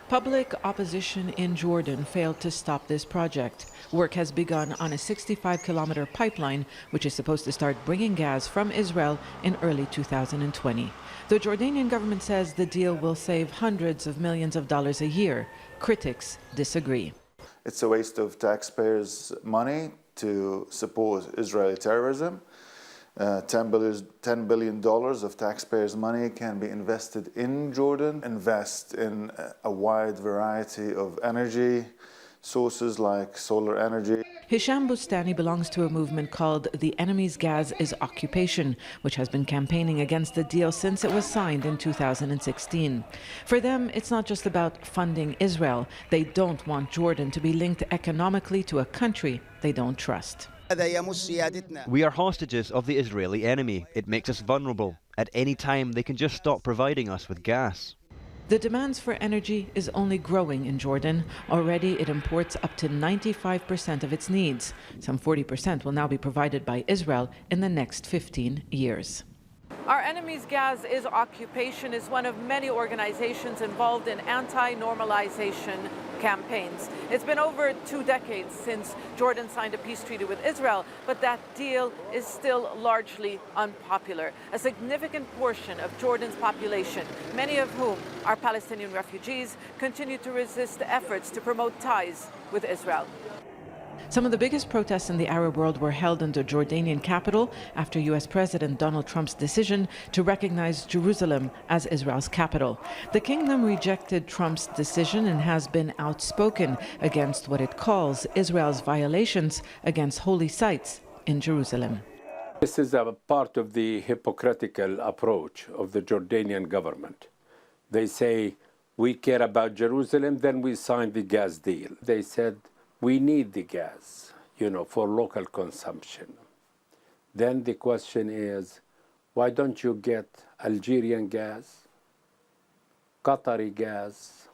Public opposition in Jordan failed to stop this project. Work has begun on a 65-kilometer pipeline, which is supposed to start bringing gas from Israel in early 2020. The Jordanian government says the deal will save hundreds of millions of dollars a year. Critics disagree. It's a waste of taxpayers' money to support Israeli terrorism. $10 billion of taxpayers' money can be invested in Jordan, invest in a wide variety of energy sources like solar energy. HISHAM BOUSTANI belongs to a movement called The Enemy's Gas is Occupation, which has been campaigning against the deal since it was signed in 2016. For them, it's not just about funding Israel. They don't want Jordan to be linked economically to a country they don't trust. We are hostages of the Israeli enemy. It makes us vulnerable. At any time, they can just stop providing us with gas. The demands for energy is only growing in Jordan. Already, it imports up to 95% of its needs. Some 40% will now be provided by Israel in the next 15 years. Our Enemy's Gas is Occupation is one of many organizations involved in anti-normalisation campaigns. It's been over 2 decades since Jordan signed a peace treaty with Israel, but that deal is still largely unpopular. A significant portion of Jordan's population, many of whom are Palestinian refugees, continue to resist efforts to promote ties with Israel. Some of the biggest protests in the Arab world were held in the Jordanian capital after U.S. President Donald Trump's decision to recognize Jerusalem as Israel's capital. The kingdom rejected Trump's decision and has been outspoken against what it calls Israel's violations against holy sites in Jerusalem. This is a part of the hypocritical approach of the Jordanian government. They say, we care about Jerusalem, then we sign the gas deal. They said, we need the gas, for local consumption. Then the question is, why don't you get Algerian gas, Qatari gas,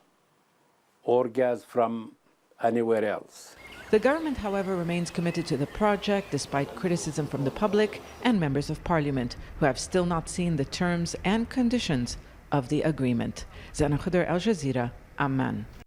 or gas from anywhere else? The government, however, remains committed to the project despite criticism from the public and members of parliament who have still not seen the terms and conditions of the agreement. Zeina, Khodr, Al Jazeera, Amman.